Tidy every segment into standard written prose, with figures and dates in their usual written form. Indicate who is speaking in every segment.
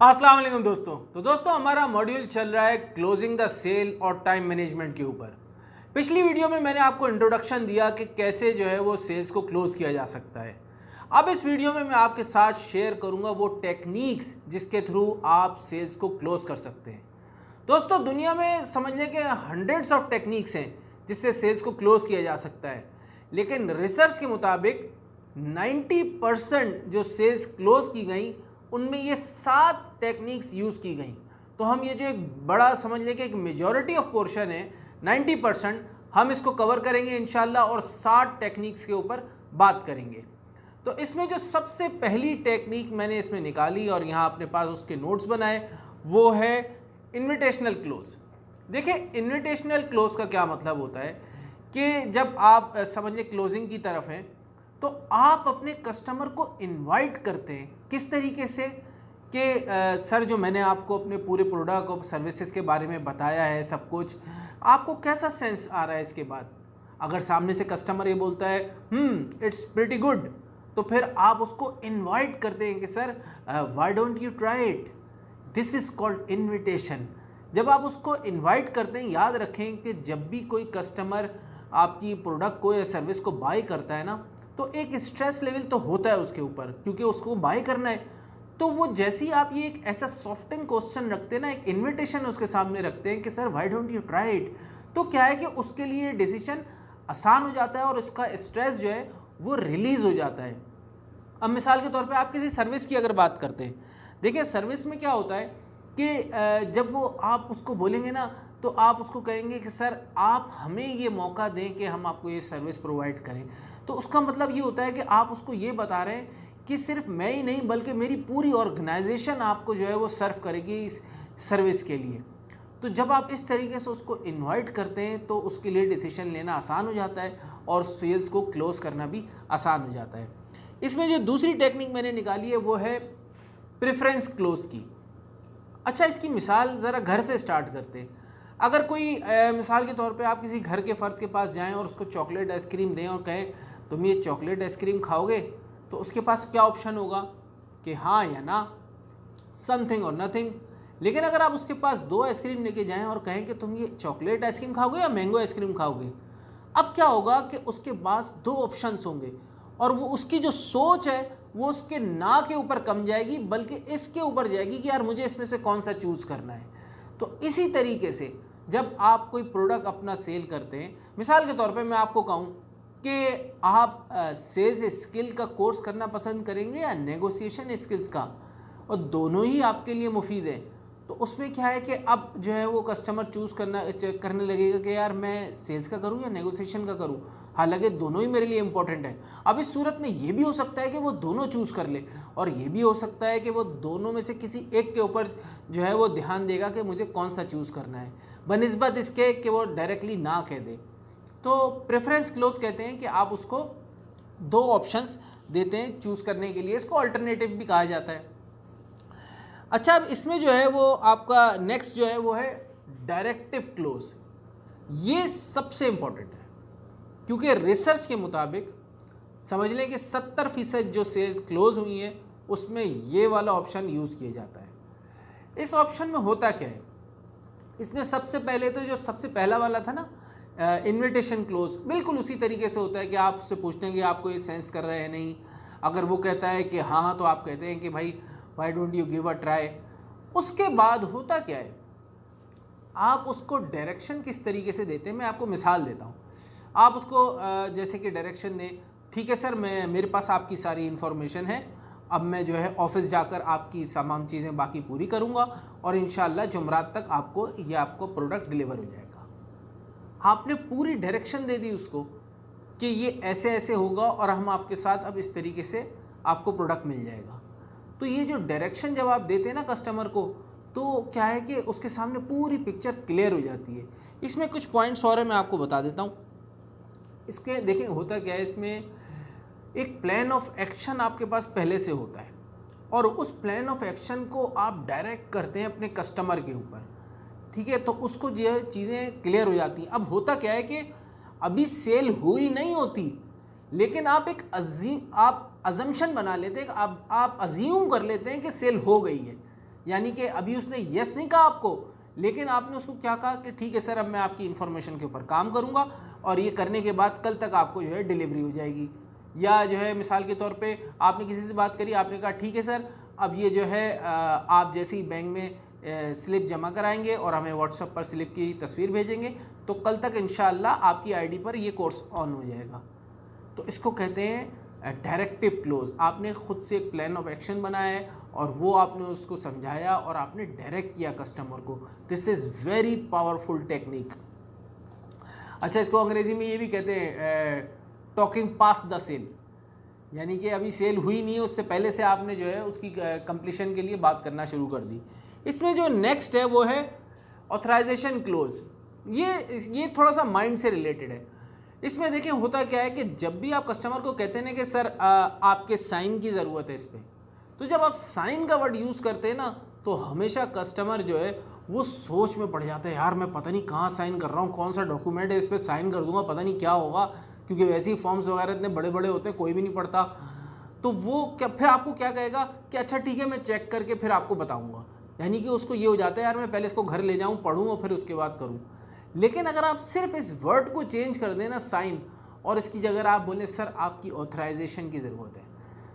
Speaker 1: अस्सलाम वालेकुम दोस्तों। तो दोस्तों हमारा मॉड्यूल चल रहा है क्लोजिंग द सेल और टाइम मैनेजमेंट के ऊपर। पिछली वीडियो में मैंने आपको इंट्रोडक्शन दिया कि कैसे जो है वो सेल्स को क्लोज किया जा सकता है। अब इस वीडियो में मैं आपके साथ शेयर करूंगा वो टेक्निक्स जिसके थ्रू आप सेल्स को क्लोज कर सकते हैं। दोस्तों दुनिया में समझ लें कि हंड्रेड्स ऑफ टेक्निक्स हैं जिससे सेल्स को क्लोज किया जा सकता है, लेकिन रिसर्च के मुताबिक 90% जो सेल्स क्लोज की गई उनमें ये 7 टेक्निक्स यूज़ की गई। तो हम ये जो एक बड़ा समझ लें कि एक मेजॉरिटी ऑफ पोर्शन है 90%, हम इसको कवर करेंगे इंशाल्लाह और 60 टेक्निक्स के ऊपर बात करेंगे। तो इसमें जो सबसे पहली टेक्निक मैंने इसमें निकाली और यहाँ अपने पास उसके नोट्स बनाए वो है इन्विटेशनल क्लोज। देखिए इन्विटेशनल क्लोज का क्या मतलब होता है कि जब आप समझ लें क्लोजिंग की तरफ हैं तो आप अपने कस्टमर को इनवाइट करते हैं। किस तरीके से कि सर जो मैंने आपको अपने पूरे प्रोडक्ट और सर्विसेज के बारे में बताया है सब कुछ, आपको कैसा सेंस आ रहा है इसके बाद। अगर सामने से कस्टमर ये बोलता है इट्स प्रीटी गुड, तो फिर आप उसको इनवाइट करते हैं कि sir why don't you try it, this is called invitation. जब आप उसको इनवाइट करते हैं, याद रखें कि जब भी कोई कस्टमर आपकी प्रोडक्ट को या सर्विस को बाय करता है ना, तो एक स्ट्रेस लेवल तो होता है उसके ऊपर क्योंकि उसको बाय करना है। तो वो जैसे ही आप ये एक ऐसा सॉफ्टेन क्वेश्चन रखते हैं ना, एक इन्विटेशन उसके सामने रखते हैं कि sir why don't you try it, तो क्या है कि उसके लिए डिसीजन आसान हो जाता है और उसका स्ट्रेस जो है वो रिलीज़ हो जाता है। अब मिसाल के तौर पे आप किसी सर्विस की अगर बात करते हैं, देखिए सर्विस में क्या होता है कि जब वो आप उसको बोलेंगे ना तो आप उसको कहेंगे कि सर आप हमें ये मौका दें कि हम आपको ये सर्विस प्रोवाइड करें। तो उसका मतलब ये होता है कि आप उसको ये बता रहे हैं कि सिर्फ मैं ही नहीं बल्कि मेरी पूरी ऑर्गेनाइजेशन आपको जो है वो सर्व करेगी इस सर्विस के लिए। तो जब आप इस तरीके से उसको इनवाइट करते हैं तो उसके लिए डिसीजन लेना आसान हो जाता है और सेल्स को क्लोज करना भी आसान हो जाता है। इसमें जो दूसरी टेक्निक मैंने निकाली है वो है प्रेफरेंस क्लोज की। अच्छा, इसकी मिसाल ज़रा घर से स्टार्ट करते हैं। अगर कोई मिसाल के तौर पे आप किसी घर के फ़र्द के पास जाएं और उसको चॉकलेट आइसक्रीम दें और कहें तुम ये चॉकलेट आइसक्रीम खाओगे, तो उसके पास क्या ऑप्शन होगा कि हाँ या ना, समथिंग और नथिंग। लेकिन अगर आप उसके पास 2 आइसक्रीम लेके जाएं और कहें कि तुम ये चॉकलेट आइसक्रीम खाओगे या मैंगो आइसक्रीम खाओगे, अब क्या होगा कि उसके पास 2 ऑप्शंस होंगे और वो उसकी जो सोच है वो उसके ना के ऊपर कम जाएगी बल्कि इसके ऊपर जाएगी कि यार मुझे इसमें से कौन सा चूज़ करना है। तो इसी तरीके से जब आप कोई प्रोडक्ट अपना सेल करते हैं, मिसाल के तौर पे मैं आपको कहूँ कि आप सेल्स स्किल का कोर्स करना पसंद करेंगे या नेगोशिएशन स्किल्स का, और दोनों ही आपके लिए मुफीद है, तो उसमें क्या है कि अब जो है वो कस्टमर चूज़ करने लगेगा कि यार मैं सेल्स का करूँ या नेगोशिएशन का करूँ, हालांकि दोनों ही मेरे लिए इंपॉर्टेंट है। अब इस सूरत में ये भी हो सकता है कि वो दोनों चूज़ कर ले और ये भी हो सकता है कि वो दोनों में से किसी एक के ऊपर जो है वो ध्यान देगा कि मुझे कौन सा चूज़ करना है, बनिस्बत इसके कि वो डायरेक्टली ना कह दे। तो प्रेफरेंस क्लोज कहते हैं कि आप उसको 2 ऑप्शंस देते हैं चूज़ करने के लिए, इसको अल्टरनेटिव भी कहा जाता है। अच्छा, अब इसमें जो है वो आपका नेक्स्ट जो है वो है डायरेक्टिव क्लोज। ये सबसे इम्पॉर्टेंट है क्योंकि रिसर्च के मुताबिक समझ लें कि 70% जो सेल्स क्लोज हुई हैं उसमें ये वाला ऑप्शन यूज़ किया जाता है। इस ऑप्शन में होता क्या है, इसमें सबसे पहले तो जो सबसे पहला वाला था ना इन्विटेशन क्लोज, बिल्कुल उसी तरीके से होता है कि आप उससे पूछते हैं कि आपको ये सेंस कर रहे हैं नहीं। अगर वो कहता है कि हाँ हाँ, तो आप कहते हैं कि भाई why don't you give a try. उसके बाद होता क्या है, आप उसको डायरेक्शन किस तरीके से देते हैं, मैं आपको मिसाल देता हूँ। आप उसको जैसे कि डायरेक्शन दें, ठीक है सर मेरे पास आपकी सारी इन्फॉर्मेशन है, अब मैं जो है ऑफिस जाकर आपकी तमाम चीज़ें बाकी पूरी करूँगा और इंशाल्लाह जुमरात तक आपको प्रोडक्ट डिलीवर हो जाएगा। आपने पूरी डायरेक्शन दे दी उसको कि ये ऐसे ऐसे होगा और हम आपके साथ अब इस तरीके से आपको प्रोडक्ट मिल जाएगा। तो ये जो डायरेक्शन जब आप देते हैं ना कस्टमर को, तो क्या है कि उसके सामने पूरी पिक्चर क्लियर हो जाती है। इसमें कुछ पॉइंट्स और है, मैं आपको बता देता हूँ। इसके देखें होता क्या है, इसमें एक प्लान ऑफ एक्शन आपके पास पहले से होता है और उस प्लान ऑफ एक्शन को आप डायरेक्ट करते हैं अपने कस्टमर के ऊपर, ठीक है। तो उसको जो चीज़ें क्लियर हो जाती हैं। अब होता क्या है कि अभी सेल हुई नहीं होती, लेकिन आप अजम्पशन बना लेते हैं, आप अज्यूम कर लेते हैं कि सेल हो गई है। यानी कि अभी उसने येस नहीं कहा आपको, लेकिन आपने उसको क्या कहा कि ठीक है सर, अब मैं आपकी इन्फॉर्मेशन के ऊपर काम करूँगा और ये करने के बाद कल तक आपको जो है डिलीवरी हो जाएगी। या जो है मिसाल के तौर पे आपने किसी से बात करी, आपने कहा ठीक है सर, अब ये जो है आप जैसे ही बैंक में स्लिप जमा कराएंगे और हमें व्हाट्सएप पर स्लिप की तस्वीर भेजेंगे तो कल तक इंशाअल्लाह आपकी आईडी पर ये कोर्स ऑन हो जाएगा। तो इसको कहते हैं डायरेक्टिव क्लोज। आपने खुद से एक प्लान ऑफ एक्शन बनाया है और वो आपने उसको समझाया और आपने डायरेक्ट किया कस्टमर को। This is very powerful technique. अच्छा, इसको अंग्रेज़ी में ये भी कहते हैं टॉकिंग पास द सेल, यानी कि अभी सेल हुई नहीं है उससे पहले से आपने जो है उसकी कंप्लीशन के लिए बात करना शुरू कर दी। इसमें जो नेक्स्ट है वो है ऑथराइजेशन क्लोज। ये थोड़ा सा माइंड से रिलेटेड है। इसमें देखिए होता क्या है कि जब भी आप कस्टमर को कहते हैं ना कि सर आपके साइन की ज़रूरत है इस पर, तो जब आप साइन का वर्ड यूज़ करते हैं ना तो हमेशा कस्टमर जो है वो सोच में पड़ जाता है, यार मैं पता नहीं कहाँ साइन कर रहा हूँ, कौन सा डॉक्यूमेंट है, इस पर साइन कर दूंगा पता नहीं क्या होगा, क्योंकि वैसे ही फॉर्म्स वगैरह इतने बड़े बड़े होते हैं कोई भी नहीं पढ़ता। तो वो क्या फिर आपको क्या कहेगा कि अच्छा ठीक है मैं चेक करके फिर आपको बताऊँगा, यानी कि उसको ये हो जाता है यार मैं पहले इसको घर ले जाऊँ, पढ़ूँ और फिर उसके बाद करूँ। लेकिन अगर आप सिर्फ इस वर्ड को चेंज कर दें ना साइन, और इसकी जगह आप बोलें सर आपकी ऑथराइजेशन की ज़रूरत है,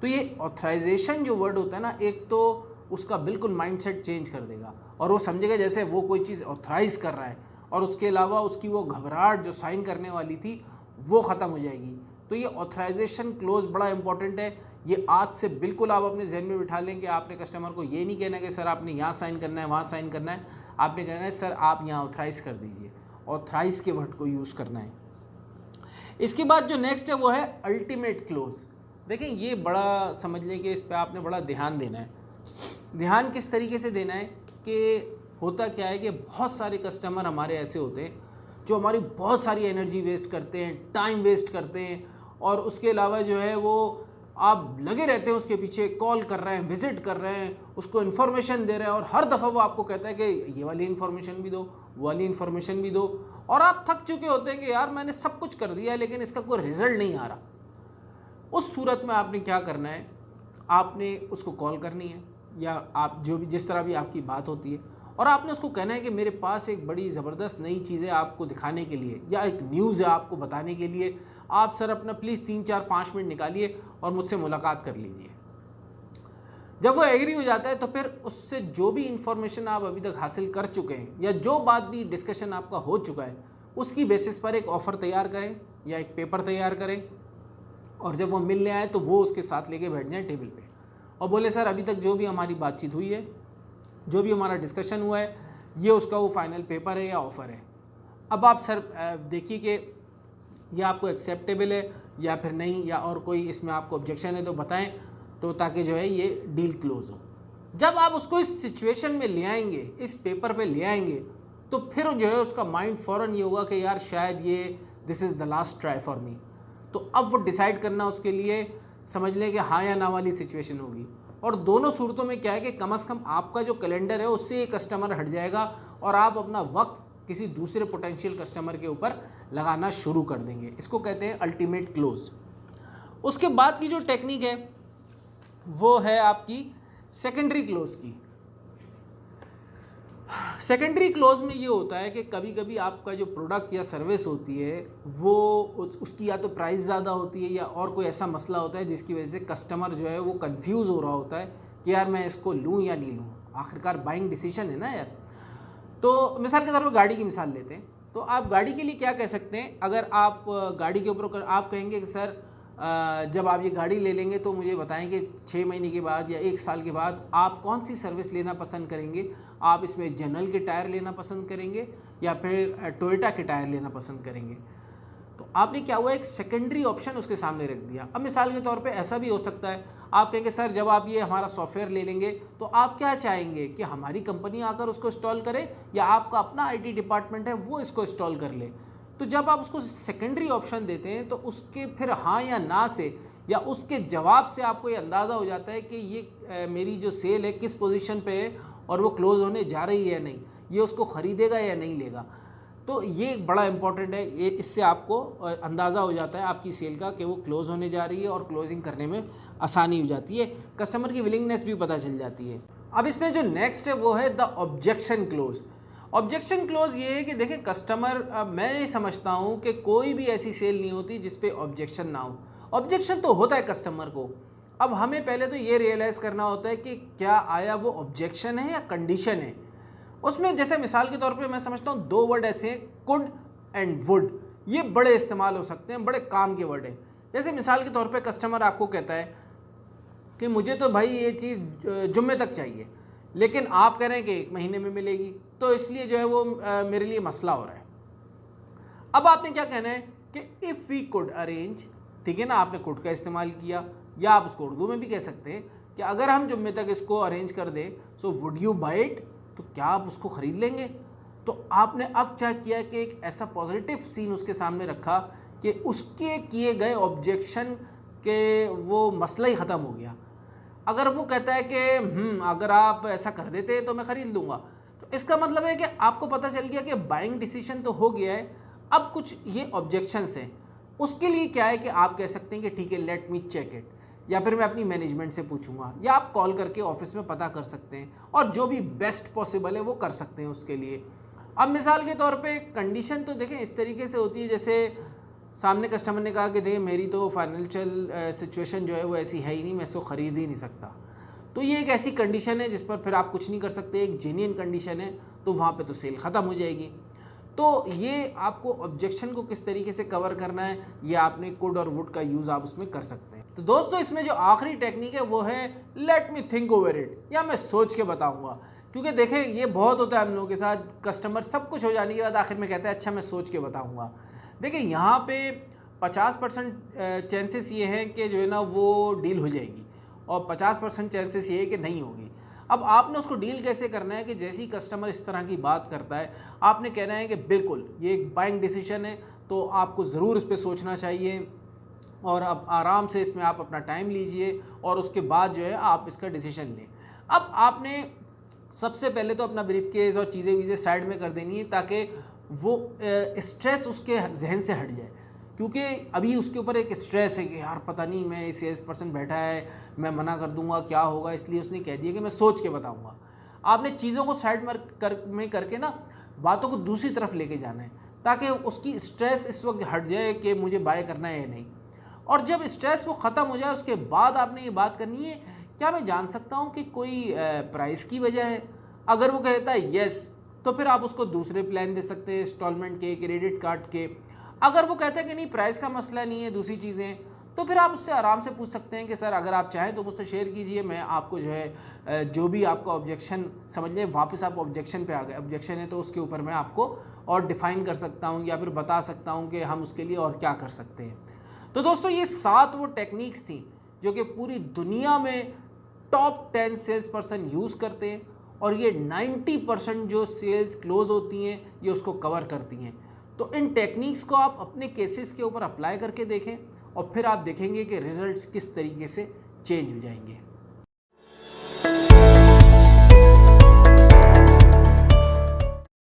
Speaker 1: तो ये ऑथराइजेशन जो वर्ड होता है ना, एक तो उसका बिल्कुल माइंडसेट चेंज कर देगा और वो समझेगा जैसे वो कोई चीज़ ऑथराइज कर रहा है, और उसके अलावा उसकी वो घबराहट जो साइन करने वाली थी वो ख़त्म हो जाएगी। तो ये ऑथराइजेशन क्लोज बड़ा इंपॉर्टेंट है। ये आज से बिल्कुल आप अपने जहन में बिठा लें कि आपने कस्टमर को ये नहीं कहना कि सर आपने यहाँ साइन करना है वहाँ साइन करना है, आपने कहना है सर आप यहाँ ऑथराइज कर दीजिए। ऑथराइज के वर्ड को यूज़ करना है। इसके बाद जो नेक्स्ट है वो है अल्टीमेट क्लोज। देखें ये बड़ा समझ लें कि इस पर आपने बड़ा ध्यान देना है। ध्यान किस तरीके से देना है कि होता क्या है कि बहुत सारे कस्टमर हमारे ऐसे होते हैं जो हमारी बहुत सारी एनर्जी वेस्ट करते हैं, टाइम वेस्ट करते हैं, और उसके अलावा जो है वो आप लगे रहते हैं उसके पीछे, कॉल कर रहे हैं, विजिट कर रहे हैं, उसको इन्फॉर्मेशन दे रहे हैं, और हर दफ़ा वो आपको कहता है कि ये वाली इन्फॉर्मेशन भी दो, वो वाली इन्फॉर्मेशन भी दो, और आप थक चुके होते हैं कि यार मैंने सब कुछ कर दिया है लेकिन इसका कोई रिजल्ट नहीं आ रहा। उस सूरत में आपने क्या करना है, आपने उसको कॉल करनी है या आप जो भी जिस तरह भी आपकी बात होती है, और आपने उसको कहना है कि मेरे पास एक बड़ी ज़बरदस्त नई चीज़ है आपको दिखाने के लिए, या एक न्यूज़ है आपको बताने के लिए, आप सर अपना प्लीज़ 3-4-5 मिनट निकालिए और मुझसे मुलाकात कर लीजिए। जब वो एग्री हो जाता है तो फिर उससे जो भी इंफॉर्मेशन आप अभी तक हासिल कर चुके हैं या जो बात भी डिस्कशन आपका हो चुका है उसकी बेसिस पर एक ऑफ़र तैयार करें या एक पेपर तैयार करें, और जब वो मिलने आए तो वो उसके साथ लेके बैठ जाएं टेबल पे और बोले सर अभी तक जो भी हमारी बातचीत हुई है, जो भी हमारा डिस्कशन हुआ है, ये उसका वो फाइनल पेपर है या ऑफ़र है। अब आप सर देखिए कि यह आपको एक्सेप्टेबल है या फिर नहीं, या और कोई इसमें आपको ऑब्जेक्शन है तो बताएं, तो ताकि जो है ये डील क्लोज हो। जब आप उसको इस सिचुएशन में ले आएंगे, इस पेपर पे ले आएंगे, तो फिर जो है उसका माइंड फ़ौरन ये होगा कि यार शायद ये this is the last try for me. तो अब वो डिसाइड करना उसके लिए समझ लें कि हाँ या ना वाली सिचुएशन होगी। और दोनों सूरतों में क्या है कि कम से कम आपका जो कैलेंडर है उससे ये कस्टमर हट जाएगा और आप अपना वक्त किसी दूसरे पोटेंशियल कस्टमर के ऊपर लगाना शुरू कर देंगे। इसको कहते हैं अल्टीमेट क्लोज। उसके बाद की जो टेक्निक है वो है आपकी सेकेंडरी क्लोज की। सेकेंडरी क्लोज में ये होता है कि कभी कभी आपका जो प्रोडक्ट या सर्विस होती है वो उसकी या तो प्राइस ज़्यादा होती है या और कोई ऐसा मसला होता है जिसकी वजह से कस्टमर जो है वो कंफ्यूज हो रहा होता है कि यार मैं इसको लूँ या नहीं लूँ। आखिरकार बाइंग डिसीजन है ना यार। तो मिसाल के तौर पर गाड़ी की मिसाल लेते हैं, तो आप गाड़ी के लिए क्या कह सकते हैं, अगर आप गाड़ी के ऊपर आप कहेंगे कि सर जब आप ये गाड़ी ले लेंगे तो मुझे बताएं कि 6 महीने के बाद या 1 साल के बाद आप कौन सी सर्विस लेना पसंद करेंगे। आप इसमें जनरल के टायर लेना पसंद करेंगे या फिर टोयोटा के टायर लेना पसंद करेंगे। तो आपने क्या हुआ, एक सेकेंडरी ऑप्शन उसके सामने रख दिया। अब मिसाल के तौर पे ऐसा भी हो सकता है, आप कहेंगे सर जब आप ये हमारा सॉफ्टवेयर ले लेंगे तो आप क्या चाहेंगे कि हमारी कंपनी आकर उसको इंस्टॉल करे या आपका अपना IT डिपार्टमेंट है वो इसको इंस्टॉल कर ले। तो जब आप उसको सेकेंडरी ऑप्शन देते हैं तो उसके फिर हाँ या ना से या उसके जवाब से आपको ये अंदाज़ा हो जाता है कि ये मेरी जो सेल है किस पोजीशन पे है और वो क्लोज़ होने जा रही है या नहीं, ये उसको ख़रीदेगा या नहीं लेगा। तो ये बड़ा इंपॉर्टेंट है, ये इससे आपको अंदाज़ा हो जाता है आपकी सेल का कि वो क्लोज़ होने जा रही है और क्लोजिंग करने में आसानी हो जाती है, कस्टमर की विलिंगनेस भी पता चल जाती है। अब इसमें जो नेक्स्ट है वो है the objection close. Objection close ये है कि देखें कस्टमर, मैं ये समझता हूँ कि कोई भी ऐसी सेल नहीं होती जिस पे ऑब्जेक्शन ना हो। ऑब्जेक्शन तो होता है कस्टमर को। अब हमें पहले तो ये रियलाइज़ करना होता है कि क्या आया वो ऑब्जेक्शन है या कंडीशन है। उसमें जैसे मिसाल के तौर पे मैं समझता हूँ 2 वर्ड ऐसे हैं, कुड एंड वुड। ये बड़े इस्तेमाल हो सकते हैं, बड़े काम के वर्ड हैं। जैसे मिसाल के तौर पे कस्टमर आपको कहता है कि मुझे तो भाई ये चीज़ जुम्मे तक चाहिए, लेकिन आप कह रहे हैं कि 1 महीने में मिलेगी, तो इसलिए जो है वो मेरे लिए मसला हो रहा है। अब आपने क्या कहना है कि इफ़ वी कुड अरेंज, ठीक है ना, आपने कुड का इस्तेमाल किया, या आप उसको उर्दू में भी कह सकते हैं कि अगर हम जुम्मे तक इसको अरेंज कर दें, so would you buy it, तो क्या आप उसको ख़रीद लेंगे। तो आपने अब क्या किया कि एक ऐसा पॉजिटिव सीन उसके सामने रखा कि उसके किए गए ऑब्जेक्शन के वो मसला ही ख़त्म हो गया। अगर वो कहता है कि अगर आप ऐसा कर देते तो मैं ख़रीद लूँगा, तो इसका मतलब है कि आपको पता चल गया कि बाइंग डिसीजन तो हो गया है, अब कुछ ये ऑब्जेक्शंस हैं। उसके लिए क्या है कि आप कह सकते हैं कि ठीक है, लेट मी चेक इट, या फिर मैं अपनी मैनेजमेंट से पूछूंगा, या आप कॉल करके ऑफिस में पता कर सकते हैं, और जो भी बेस्ट पॉसिबल है वो कर सकते हैं उसके लिए। अब मिसाल के तौर पे कंडीशन तो देखें इस तरीके से होती है, जैसे सामने कस्टमर ने कहा कि देखिए मेरी तो फाइनेंशियल सिचुएशन जो है वो ऐसी है ही नहीं, मैं इसको ख़रीद ही नहीं सकता। तो ये एक ऐसी कंडीशन है जिस पर फिर आप कुछ नहीं कर सकते, एक जेन्युइन कंडीशन है, तो वहाँ पे तो सेल ख़त्म हो जाएगी। तो ये आपको ऑब्जेक्शन को किस तरीके से कवर करना है, ये आपने कुड और वुड का यूज़ आप उसमें कर सकते हैं। तो दोस्तों इसमें जो आखिरी टेक्निक है वो है let me think over it, या मैं सोच के बताऊँगा। क्योंकि देखें ये बहुत होता है हम लोगों के साथ, कस्टमर सब कुछ हो जाने के बाद आखिर में कहता है अच्छा मैं सोच के बताऊँगा। देखिए यहाँ पे 50% चांसेस ये हैं कि जो है ना वो डील हो जाएगी, और 50% चांसेस ये है कि नहीं होगी। अब आपने उसको डील कैसे करना है कि जैसे ही कस्टमर इस तरह की बात करता है, आपने कहना है कि बिल्कुल ये एक बाइंग डिसीजन है, तो आपको ज़रूर इस पर सोचना चाहिए, और अब आराम से इसमें आप अपना टाइम लीजिए, और उसके बाद जो है आप इसका डिसीजन लें। अब आपने सबसे पहले तो अपना ब्रीफ केस और चीज़ें साइड में कर देनी है, ताकि वो स्ट्रेस उसके जहन से हट जाए। क्योंकि अभी उसके ऊपर एक स्ट्रेस है कि यार पता नहीं, मैं सेल्स पर्सन बैठा है, मैं मना कर दूंगा क्या होगा, इसलिए उसने कह दिया कि मैं सोच के बताऊंगा। आपने चीज़ों को साइड में करके ना बातों को दूसरी तरफ लेके जाना है, ताकि उसकी स्ट्रेस इस वक्त हट जाए कि मुझे बाय करना है या नहीं। और जब स्ट्रेस वो ख़त्म हो जाए उसके बाद आपने ये बात करनी है, क्या मैं जान सकता हूँ कि कोई प्राइस की वजह है। अगर वो कहता है येस, तो फिर आप उसको दूसरे प्लान दे सकते हैं, इंस्टॉलमेंट के, क्रेडिट कार्ड के। अगर वो कहता है कि नहीं प्राइस का मसला नहीं है, दूसरी चीज़ें, तो फिर आप उससे आराम से पूछ सकते हैं कि सर अगर आप चाहें तो मुझसे शेयर कीजिए, मैं आपको जो है जो भी आपका ऑब्जेक्शन समझ लें, वापस आप ऑब्जेक्शन पे आ गए, ऑब्जेक्शन है तो उसके ऊपर मैं आपको और डिफ़ाइन कर सकता हूँ, या फिर बता सकता हूँ कि हम उसके लिए और क्या कर सकते हैं। तो दोस्तों ये 7 वो टेक्निक्स थी जो कि पूरी दुनिया में टॉप 10 सेल्स पर्सन यूज़ करते हैं, और ये 90% जो सेल्स क्लोज होती हैं ये उसको कवर करती हैं। तो इन टेक्निक्स को आप अपने केसेस के ऊपर अप्लाई करके देखें, और फिर आप देखेंगे कि रिजल्ट्स किस तरीके से चेंज हो जाएंगे।